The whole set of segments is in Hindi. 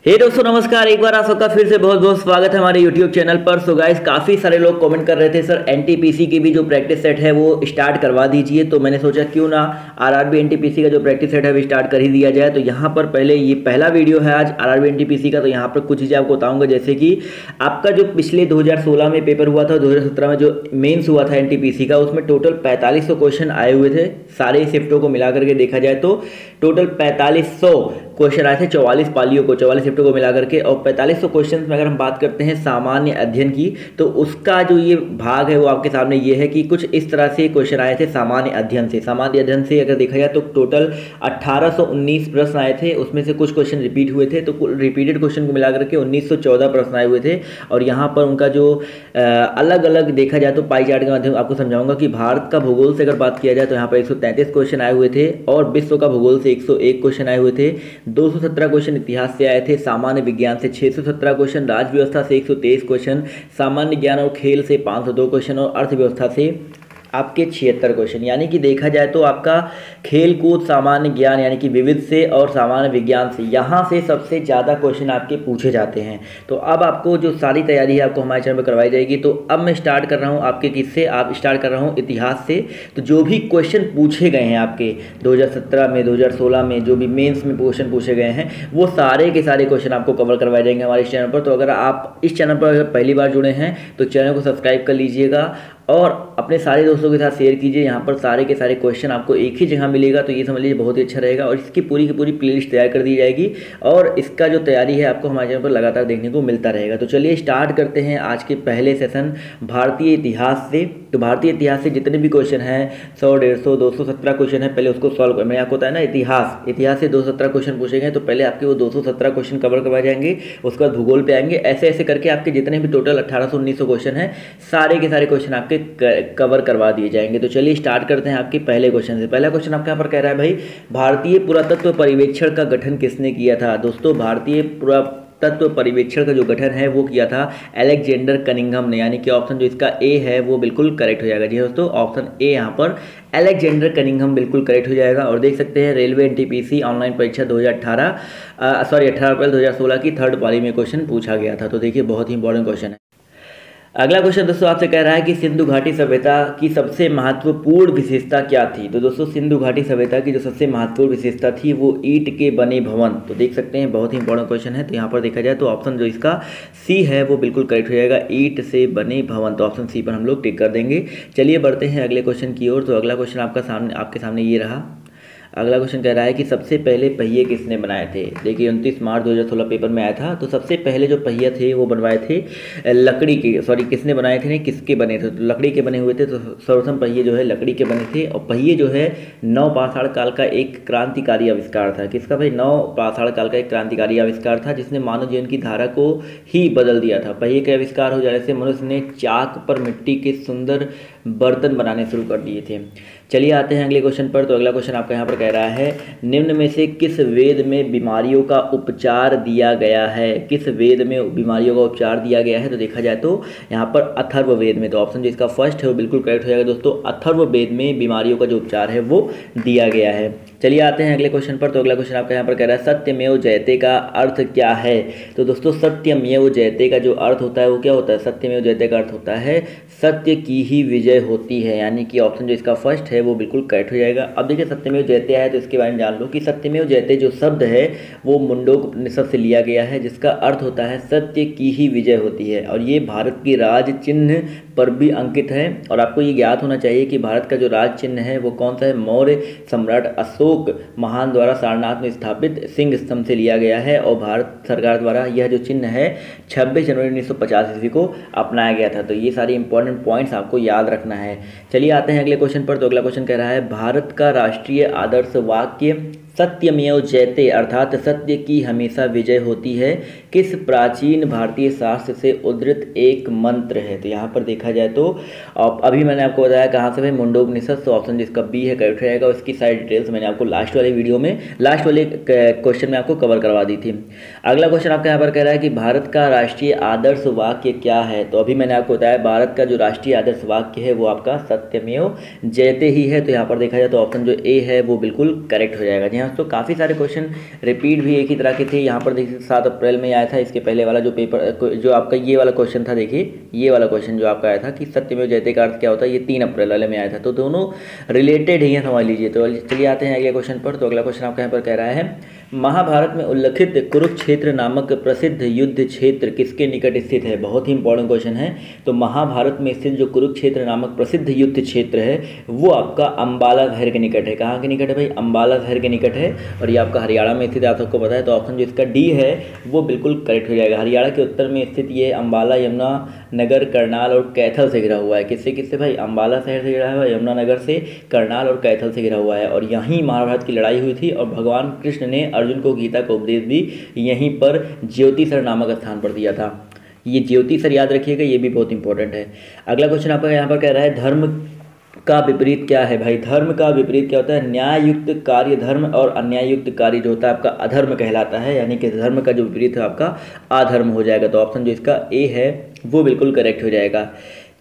हे दोस्तों नमस्कार। एक बार आप सबका फिर से बहुत बहुत स्वागत है हमारे YouTube चैनल पर। सो गाइस, काफ़ी सारे लोग कमेंट कर रहे थे सर एनटीपीसी की भी जो प्रैक्टिस सेट है वो स्टार्ट करवा दीजिए। तो मैंने सोचा क्यों ना आरआरबी एनटीपीसी का जो प्रैक्टिस सेट है वो स्टार्ट कर ही दिया जाए। तो यहाँ पर पहले ये पहला वीडियो है आज आरआरबी एनटीपीसी का। तो यहाँ पर कुछ चीज़ें आपको बताऊँगा, जैसे कि आपका जो पिछले 2016 में पेपर हुआ था, 2017 में जो मेन्स हुआ था एनटीपीसी का, उसमें टोटल 4500 क्वेश्चन आए हुए थे। सारे शिफ्टों को मिला करके देखा जाए तो टोटल 4500 क्वेश्चन आए थे 44 पालियों को, 44 शिफ्टों को मिला करके। और 4500 क्वेश्चन में अगर हम बात करते हैं सामान्य अध्ययन की, तो उसका जो ये भाग है वो आपके सामने ये है कि कुछ इस तरह से क्वेश्चन आए थे सामान्य अध्ययन से। सामान्य अध्ययन से अगर देखा जाए तो टोटल 1819 प्रश्न आए थे, उसमें से कुछ क्वेश्चन रिपीट हुए थे। तो रिपीटेड क्वेश्चन को मिला करके 1914 प्रश्न आए हुए थे। और यहाँ पर उनका जो अलग अलग देखा जाए तो पाई चार्ट के माध्यम आपको समझाऊंगा कि भारत का भूगोल से अगर बात किया जाए तो यहाँ पर 133 क्वेश्चन आए हुए थे, और विश्व का भूगोल से 101 क्वेश्चन आए हुए थे। 217 क्वेश्चन इतिहास से आए थे, सामान्य विज्ञान से 617 क्वेश्चन, राज्य व्यवस्था से 123 क्वेश्चन, सामान्य ज्ञान और खेल से 502 क्वेश्चन, और अर्थव्यवस्था से आपके 76 क्वेश्चन। यानी कि देखा जाए तो आपका खेल कूद, सामान्य ज्ञान यानी कि विविध से, और सामान्य विज्ञान से, यहाँ से सबसे ज़्यादा क्वेश्चन आपके पूछे जाते हैं। तो अब आपको जो सारी तैयारी है आपको हमारे चैनल पर करवाई जाएगी। तो अब मैं स्टार्ट कर रहा हूँ आपके किससे, आप स्टार्ट कर रहा हूँ इतिहास से। तो जो भी क्वेश्चन पूछे गए हैं आपके 2017 में, 2016 में, जो भी मेंस में क्वेश्चन पूछे गए हैं, वो सारे के सारे क्वेश्चन आपको कवर करवाए जाएंगे हमारे इस चैनल पर। तो अगर आप इस चैनल पर अगर पहली बार जुड़े हैं तो चैनल को सब्सक्राइब कर लीजिएगा और अपने सारे दोस्तों के साथ शेयर कीजिए। यहाँ पर सारे के सारे क्वेश्चन आपको एक ही जगह मिलेगा, तो ये समझ लीजिए बहुत ही अच्छा रहेगा। और इसकी पूरी की पूरी प्लेलिस्ट तैयार कर दी जाएगी, और इसका जो तैयारी है आपको हमारे चैनल पर लगातार देखने को मिलता रहेगा। तो चलिए स्टार्ट करते हैं आज के पहले सेशन भारतीय इतिहास से। तो भारतीय इतिहास से जितने भी क्वेश्चन हैं 100, 150, 217 क्वेश्चन है, पहले उसको सॉल्व करना। आपको होता है ना इतिहास से 217 क्वेश्चन पूछे गए, तो पहले आपके वो 217 क्वेश्चन कवर करवाए जाएंगे। उसके बाद भूगोल पे आएंगे, ऐसे ऐसे करके आपके जितने भी टोटल 1800-1900 क्वेश्चन हैं, सारे के सारे क्वेश्चन आपके कवर करवा दिए जाएंगे। तो चलिए स्टार्ट करते हैं आपके पहले क्वेश्चन से। पहला क्वेश्चन आपके यहाँ पर कह रहा है भाई, भारतीय पुरातत्व पर्यवेक्षण का गठन किसने किया था। दोस्तों, भारतीय पुरातत्व पर्यवेक्षण का जो गठन है वो किया था अलेक्जेंडर कनिंघम ने। यानी कि ऑप्शन जो इसका ए है वो बिल्कुल करेक्ट हो जाएगा। जी दोस्तों, ऑप्शन ए यहाँ पर अलेक्जेंडर कनिंघम बिल्कुल करेक्ट हो जाएगा। और देख सकते हैं रेलवे एनटीपीसी ऑनलाइन परीक्षा 18 अप्रैल 2016 की थर्ड पाली में क्वेश्चन पूछा गया था। तो देखिए बहुत ही इंपॉर्टेंट क्वेश्चन है। अगला क्वेश्चन दोस्तों आपसे कह रहा है कि सिंधु घाटी सभ्यता की सबसे महत्वपूर्ण विशेषता क्या थी। तो दोस्तों, सिंधु घाटी सभ्यता की जो सबसे महत्वपूर्ण विशेषता थी वो ईंट के बने भवन। तो देख सकते हैं बहुत ही इंपॉर्टेंट क्वेश्चन है। तो यहाँ पर देखा जाए तो ऑप्शन जो इसका सी है वो बिल्कुल करेक्ट हो जाएगा, ईंट से बने भवन। तो ऑप्शन सी पर हम लोग टिक कर देंगे। चलिए बढ़ते हैं अगले क्वेश्चन की ओर। तो अगला क्वेश्चन आपके सामने ये रहा। अगला क्वेश्चन कह रहा है कि सबसे पहले पहिए किसने बनाए थे। देखिए 29 मार्च 2016 पेपर में आया था। तो सबसे पहले जो पहिए थे वो बनवाए थे लकड़ी के, किसने बनाए थे, नहीं किसके बने थे, तो लकड़ी के बने हुए थे। तो सर्वप्रथम पहिए जो है लकड़ी के बने थे। और पहिए जो है नवपाषाण काल का एक क्रांतिकारी आविष्कार था। किसका भाई, नवपाषाण काल का एक क्रांतिकारी आविष्कार था जिसने मानव जीवन की धारा को ही बदल दिया था। पहिए के आविष्कार हो जाने से मनुष्य ने चाक पर मिट्टी के सुंदर बर्तन बनाने शुरू कर दिए थे। चलिए आते हैं अगले क्वेश्चन पर। तो अगला क्वेश्चन आपका यहाँ पर कह रहा है, निम्न में से किस वेद में बीमारियों का उपचार दिया गया है। किस वेद में बीमारियों का उपचार दिया गया है। तो देखा जाए तो यहाँ पर अथर्ववेद में। तो ऑप्शन जो इसका फर्स्ट है वो बिल्कुल करेक्ट हो जाएगा दोस्तों, अथर्ववेद में बीमारियों का जो उपचार है वो दिया गया है। चलिए आते हैं अगले क्वेश्चन पर। तो अगला क्वेश्चन आपका यहाँ पर कह रहा है, सत्यमेव जयते का अर्थ क्या है। तो दोस्तों, सत्यमेव जयते का जो अर्थ होता है वो क्या होता है, सत्यमेव जयते का अर्थ होता है सत्य की ही विजय होती है। यानी कि ऑप्शन जो इसका फर्स्ट है वो बिल्कुल करेक्ट हो जाएगा। अब देखिए सत्यमेव जयते है तो इसके बारे में जान लो कि सत्यमेव जयते जो शब्द है वो मुंडकोपनिषद से लिया गया है, जिसका अर्थ होता है सत्य की ही विजय होती है। और ये भारत की राज चिन्ह पर भी अंकित है। और आपको ये ज्ञात होना चाहिए कि भारत का जो राज चिन्ह है वो कौन सा है, मौर्य सम्राट अशोक महान द्वारा सारनाथ में स्थापित सिंह स्तंभ से लिया गया है। और भारत सरकार द्वारा यह जो चिन्ह है 26 जनवरी 1950 ईस्वी को अपनाया गया था। तो ये सारी इंपॉर्टेंट पॉइंट्स आपको याद रखना है। चलिए आते हैं अगले क्वेश्चन पर। तो अगला क्वेश्चन कह रहा है, भारत का राष्ट्रीय आदर्श वाक्य सत्यमेव जयते अर्थात सत्य की हमेशा विजय होती है किस प्राचीन भारतीय शास्त्र से उद्धृत एक मंत्र है। तो यहाँ पर देखा जाए तो अभी मैंने आपको बताया कहाँ से है, मुंडकोपनिषद। तो ऑप्शन जिसका बी है करेक्ट रहेगा। उसकी सारी डिटेल्स मैंने आपको लास्ट वाले वीडियो में, लास्ट वाले क्वेश्चन में आपको कवर करवा दी थी। अगला क्वेश्चन आपका यहाँ पर कह रहा है कि भारत का राष्ट्रीय आदर्श वाक्य क्या है। तो अभी मैंने आपको बताया भारत का जो राष्ट्रीय आदर्श वाक्य है वो आपका सत्यमेव जयते ही है। तो यहाँ पर देखा जाए तो ऑप्शन जो ए है वो बिल्कुल करेक्ट हो जाएगा। जी हाँ हाँ, तो काफ़ी सारे क्वेश्चन रिपीट भी एक ही तरह के थे। यहाँ पर देखिए 7 अप्रैल में आया था, इसके पहले वाला जो पेपर जो आपका ये वाला क्वेश्चन था, देखिए ये वाला क्वेश्चन जो आपका आया था कि सत्यमेव जयते का अर्थ क्या होता है, ये 3 अप्रैल वाले में आया था। तो दोनों रिलेटेड ही हैं, समझ लीजिए। तो चलिए आते हैं अगले क्वेश्चन पर। तो अगला क्वेश्चन आपका यहाँ पर कह रहा है, महाभारत में उल्लिखित कुरुक्षेत्र नामक प्रसिद्ध युद्ध क्षेत्र किसके निकट स्थित है। बहुत ही इंपॉर्टेंट क्वेश्चन है। तो महाभारत में स्थित जो कुरुक्षेत्र नामक प्रसिद्ध युद्ध क्षेत्र है वो आपका अंबाला शहर के निकट है। कहाँ के निकट है भाई, अंबाला शहर के निकट है, और ये आपका हरियाणा में स्थित है, आप सबको पता है। तो ऑप्शन जो इसका डी है वो बिल्कुल करेक्ट हो जाएगा। हरियाणा के उत्तर में स्थित ये अंबाला यमुना नगर, करनाल और कैथल से घिरा हुआ है। किससे किससे भाई, अंबाला शहर से घिरा हुआ है, यमुना नगर से, करनाल और कैथल से घिरा हुआ है। और यहीं महाभारत की लड़ाई हुई थी, और भगवान कृष्ण ने अर्जुन को गीता का उपदेश भी यहीं पर ज्योतिसर नामक स्थान पर दिया था। ये ज्योतिसर याद रखिएगा, ये भी बहुत इंपॉर्टेंट है। अगला क्वेश्चन आपका यहाँ पर कह रहा है, धर्म का विपरीत क्या है भाई। धर्म का विपरीत क्या होता है, न्याययुक्त कार्य धर्म, और अन्याययुक्त कार्य जो होता है आपका अधर्म कहलाता है। यानी कि धर्म का जो विपरीत है आपका अधर्म हो जाएगा। तो ऑप्शन जो इसका ए है वो बिल्कुल करेक्ट हो जाएगा।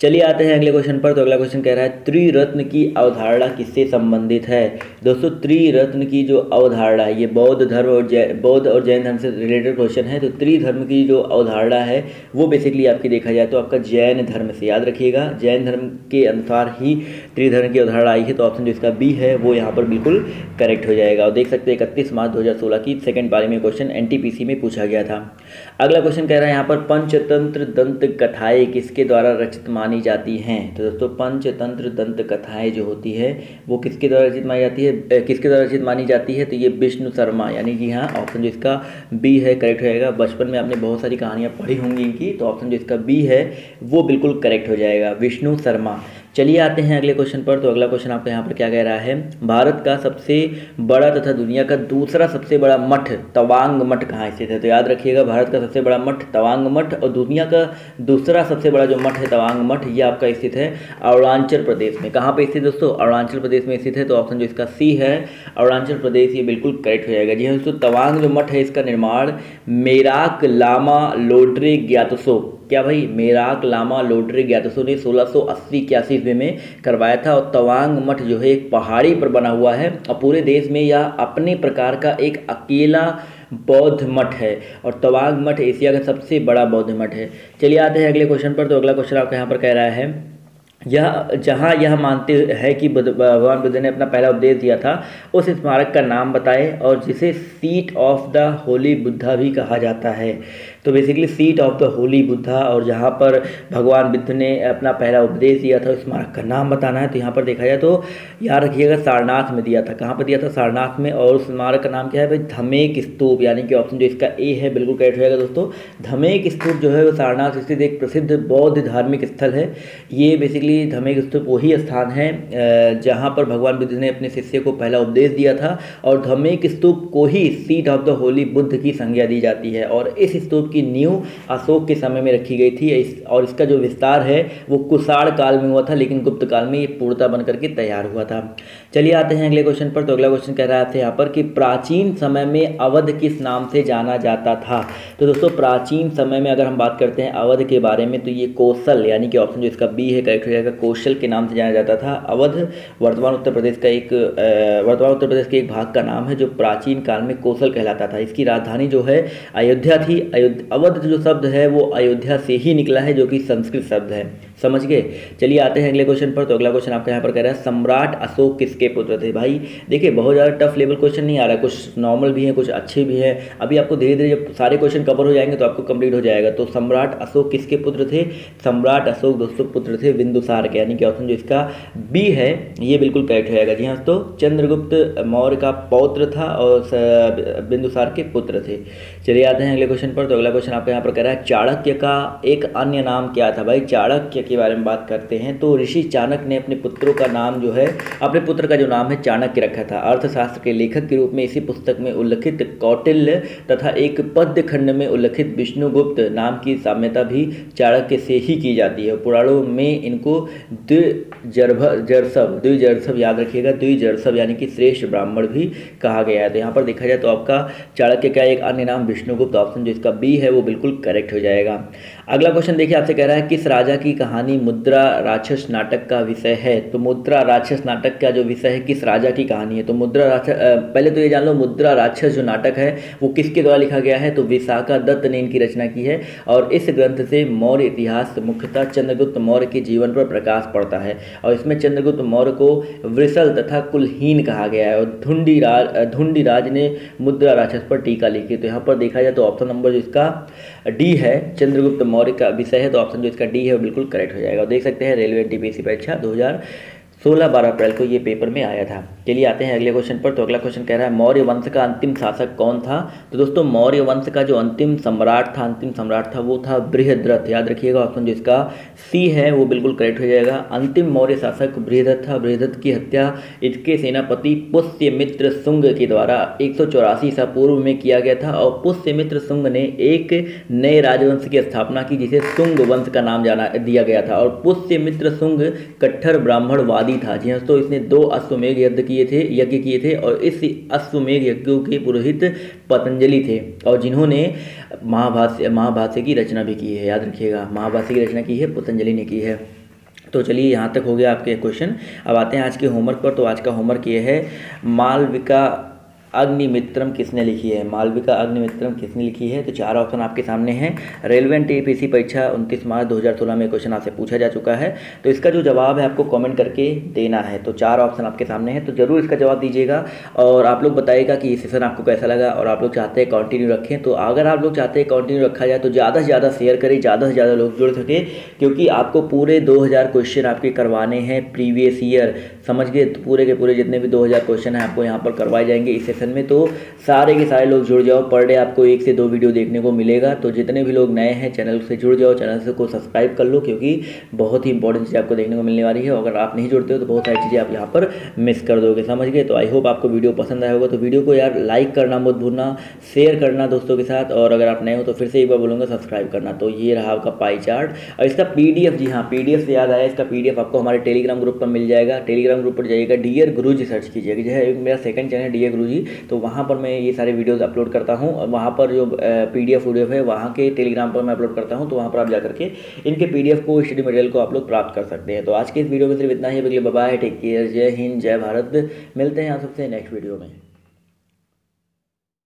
चलिए आते हैं अगले क्वेश्चन पर। तो अगला क्वेश्चन कह रहा है, त्रिरत्न की अवधारणा किससे संबंधित है। दोस्तों त्रिरत्न की जो अवधारणा है ये बौद्ध धर्म और जैन धर्म से रिलेटेड क्वेश्चन है। तो त्रिधर्म की जो अवधारणा है वो बेसिकली आपकी देखा जाए तो आपका जैन धर्म से, याद रखिएगा जैन धर्म के अनुसार ही त्रिधर्म की अवधारणा आई है। तो ऑप्शन जो इसका बी है वो यहाँ पर बिल्कुल करेक्ट हो जाएगा। और देख सकते हैं 31 मार्च 2016 की सेकंड पारी में क्वेश्चन एनटीपीसी में पूछा गया था। अगला क्वेश्चन कह रहा है यहाँ पर, पंचतंत्र दंत कथाएं किसके द्वारा रचित मानी जाती हैं। तो दोस्तों पंचतंत्र दंत कथाएं जो होती है वो किसके द्वारा रचित मानी जाती है, किसके द्वारा रचित मानी जाती है। तो ये विष्णु शर्मा, यानी कि हाँ ऑप्शन जो इसका बी है करेक्ट हो जाएगा। बचपन में आपने बहुत सारी कहानियाँ पढ़ी होंगी इनकी, तो ऑप्शन जो इसका बी है वो बिल्कुल करेक्ट हो जाएगा, विष्णु शर्मा। चलिए आते हैं अगले क्वेश्चन पर। तो अगला क्वेश्चन आपका यहाँ पर क्या कह रहा है, भारत का सबसे बड़ा तथा दुनिया का दूसरा सबसे बड़ा मठ तवांग मठ कहाँ स्थित है। तो याद रखिएगा भारत का सबसे बड़ा मठ तवांग मठ, और दुनिया का दूसरा सबसे बड़ा जो मठ है तवांग मठ, ये आपका स्थित है अरुणाचल प्रदेश में। कहाँ पे स्थित दोस्तों, अरुणाचल प्रदेश में स्थित है। तो ऑप्शन जो इसका सी है अरुणाचल प्रदेश, ये बिल्कुल करेक्ट हो जाएगा। जी हाँ दोस्तों, तवांग जो मठ है इसका निर्माण मेराक लामा लोड्रे ग्यातसो, क्या भाई, मेराक लामा लोड्रे ग्यातसो ने 1680-81 ईस्वी में करवाया था। और तवांग मठ जो है एक पहाड़ी पर बना हुआ है, और पूरे देश में यह अपने प्रकार का एक अकेला बौद्ध मठ है, और तवांग मठ एशिया का सबसे बड़ा बौद्ध मठ है। चलिए आते हैं अगले क्वेश्चन पर। तो अगला क्वेश्चन आपका यहाँ पर कह रहा है, यह जहाँ यह मानते हैं कि भगवान बुद्ध ने अपना पहला उपदेश दिया था उस स्मारक का नाम बताएं, और जिसे seat of the Holi Buddha भी कहा जाता है। तो basically seat of the Holi Buddha, और जहाँ पर भगवान बुद्ध ने अपना पहला उपदेश दिया था उस स्मारक का नाम बताना है। तो यहाँ पर देखा जाए तो याद रखिएगा सारनाथ में दिया था। कहाँ पर दिया था, सारनाथ में। और उस स्मारक का नाम क्या है भाई, धमेक स्तूप, यानी कि ऑप्शन जो इसका ए है बिल्कुल करेक्ट हो जाएगा दोस्तों। धमेक स्तूप जो है वो सारनाथ स्थित एक प्रसिद्ध बौद्ध धार्मिक स्थल है। ये बेसिकली धमेक स्तूप वही स्थान है जहाँ पर भगवान बुद्ध ने अपने शिष्य को पहला उपदेश दिया था, और धमेक स्तूप को ही seat of the holy Buddha की संज्ञा दी जाती है। और इस स्तूप की नींव अशोक के समय में रखी गई थी, और इसका जो विस्तार है वो कुषाण काल में हुआ था, लेकिन गुप्त काल में ये पूर्णता बन करके तैयार हुआ था। चलिए आते हैं अगले क्वेश्चन पर। तो अगला क्वेश्चन कह रहा था यहाँ पर कि प्राचीन समय में अवध किस नाम से जाना जाता था। तो दोस्तों प्राचीन समय में अगर हम बात करते हैं अवध के बारे में, तो ये कौशल, यानी कि ऑप्शन जो इसका बी है करेक्ट हो जाएगा, कौशल के नाम से जाना जाता था। अवध वर्तमान उत्तर प्रदेश के एक भाग का नाम है जो प्राचीन काल में कौशल कहलाता था। इसकी राजधानी जो है अयोध्या थी। अवध जो शब्द है वो अयोध्या से ही निकला है, जो कि संस्कृत शब्द है, समझ गए। चलिए आते हैं अगले क्वेश्चन पर। तो अगला क्वेश्चन आपका यहाँ पर कह रहा है, सम्राट अशोक किसके पुत्र थे। भाई देखिए बहुत ज़्यादा टफ लेवल क्वेश्चन नहीं आ रहा है, कुछ नॉर्मल भी है कुछ अच्छे भी हैं। अभी आपको धीरे धीरे जब सारे क्वेश्चन कवर हो जाएंगे तो आपको कंप्लीट हो जाएगा। तो सम्राट अशोक किसके पुत्र थे, सम्राट अशोक दोस्तों पुत्र थे बिंदुसार के, यानी कि ऑप्शन जो इसका बी है ये बिल्कुल करेक्ट हो जाएगा। जी हाँ तो चंद्रगुप्त मौर्य का पौत्र था और बिंदुसार के पुत्र थे। चलिए आते हैं अगले क्वेश्चन पर। तो अगला क्वेश्चन आपका यहाँ पर कह रहा है, चाणक्य का एक अन्य नाम क्या था। भाई चाणक्य के बारे में बात करते हैं तो ऋषि चाणक्य ने अपने पुत्रों का नाम जो है, अपने पुत्र का जो नाम है चाणक्य रखा था। अर्थशास्त्र के लेखक के रूप में इसी पुस्तक में उल्लिखित कौटिल्य तथा एक पद्य खंड में उल्लिखित विष्णुगुप्त नाम की साम्यता भी चाणक्य से ही की जाती है। पुराणों में इनको द्विजर्सव याद रखिएगा, द्विजर्सव यानी कि श्रेष्ठ ब्राह्मण भी कहा गया है। तो यहाँ पर देखा जाए तो आपका चाणक्य का एक अन्य नाम विष्णुगुप्त, ऑप्शन जो इसका बी है वो बिल्कुल करेक्ट हो जाएगा। अगला क्वेश्चन देखिए आपसे कह रहा है, किस राजा की कहानी कहानी मुद्रा राक्षस नाटक का विषय है। तो मुद्रा राक्षस नाटक का जो विषय है किस राजा की कहानी है। तो मुद्रा राक्षस, पहले तो ये जान लो मुद्रा राक्षस जो नाटक है वो किसके द्वारा लिखा गया है। तो विशाखा दत्त ने इनकी रचना की है और इस ग्रंथ से मौर्य इतिहास मुख्यतः चंद्रगुप्त मौर्य के जीवन पर प्रकाश पड़ता है और इसमें चंद्रगुप्त मौर्य को वृषल तथा कुलहीन कहा गया है और धुंडीराज ने मुद्रा राक्षस पर टीका लिखी। तो यहाँ पर देखा जाए तो ऑप्शन नंबर जो इसका डी है, चंद्रगुप्त मौर्य का विषय है, तो ऑप्शन जो इसका डी है वो बिल्कुल करेक्ट हो जाएगा। देख सकते हैं रेलवे एनटीपीसी परीक्षा 2016-12 अप्रैल को ये पेपर में आया था। चलिए आते हैं अगले क्वेश्चन पर। तो अगला क्वेश्चन कह रहा है मौर्य वंश का अंतिम शासक कौन था। तो दोस्तों मौर्य वंश का जो अंतिम सम्राट था वो था बृहद्रथ। याद रखिएगा ऑप्शन जो इसका सी है वो बिल्कुल करेक्ट हो जाएगा। अंतिम मौर्य शासक बृहद्रथ था। बृहद्रथ की हत्या इसके सेनापति पुष्यमित्र शुंग के द्वारा 184 ईसा पूर्व में किया गया था और पुष्यमित्र शुंग ने एक नए राजवंश की स्थापना की जिसे शुंग वंश का नाम दिया गया था और पुष्यमित्र शुंग कट्टर ब्राह्मणवादी था। जी हाँ, तो इसने 2 अश्वमेध यज्ञ किए थे और इस अश्वमेध यज्ञों के पुरोहित पतंजलि थे और जिन्होंने महाभाष्य की रचना भी की है। याद रखिएगा महाभाष्य की रचना की है पतंजलि ने की है। तो चलिए यहाँ तक हो गया आपके क्वेश्चन। अब आते हैं आज के होमवर्क पर। तो आज का होमवर्क ये है मालविका अग्निमित्रम किसने लिखी है। मालविका अग्निमित्रम किसने लिखी है। तो 4 ऑप्शन आपके सामने हैं। रेलवे एनटीपीसी परीक्षा 29 मार्च 2016 में क्वेश्चन आपसे पूछा जा चुका है। तो इसका जो जवाब है आपको कमेंट करके देना है। तो 4 ऑप्शन आपके सामने हैं, तो जरूर इसका जवाब दीजिएगा और आप लोग बताइएगा कि ये सेशन आपको कैसा लगा और आप लोग चाहते हैं कंटिन्यू रखें। तो अगर आप लोग चाहते हैं कंटिन्यू रखा जाए तो ज़्यादा से ज़्यादा शेयर करें, ज़्यादा से ज़्यादा लोग जुड़ सके, क्योंकि आपको पूरे 2000 क्वेश्चन आपके करवाने हैं प्रीवियस ईयर, समझ गए। तो पूरे के पूरे जितने भी 2000 क्वेश्चन हैं आपको यहाँ पर करवाए जाएंगे इस सेशन में। तो सारे के सारे लोग जुड़ जाओ। पर डे आपको 1 से 2 वीडियो देखने को मिलेगा। तो जितने भी लोग नए हैं चैनल से जुड़ जाओ, चैनल से को सब्सक्राइब कर लो, क्योंकि बहुत ही इंपॉर्टेंट चीज़ आपको देखने को मिलने वाली है। अगर आप नहीं जुड़ते हो तो बहुत सारी चीज़ें आप यहाँ पर मिस कर दोगे, समझ गए। तो आई होप आपको वीडियो पसंद आया होगा। तो वीडियो को यार लाइक करना मत भूलना, शेयर करना दोस्तों के साथ, और अगर आप नए हो तो फिर से एक बार बोलूँगा सब्सक्राइब करना। तो ये रहा आपका पाई चार्ट और इसका PDF, जी हाँ PDF से याद आया, इसका PDF आपको हमारे टेलीग्राम ग्रुप पर मिल जाएगा। टेलीग्राम ग्रुप पर जाइएगा, डियर गुरुजी सर्च कीजिएगा, जो है मेरा सेकंड चैनल डियर गुरुजी। तो वहाँ पर मैं ये सारे वीडियोस अपलोड करता हूँ और वहाँ पर जो PDF है वहाँ के टेलीग्राम पर मैं अपलोड करता हूँ। तो वहाँ पर आप जाकर के इनके PDF को, स्टडी मटेरियल को आप लोग प्राप्त कर सकते हैं। तो आज के इस वीडियो में सिर्फ इतना ही। बाय, टेक केयर, जय हिंद, जय भारत। मिलते हैं आप सबसे नेक्स्ट वीडियो में।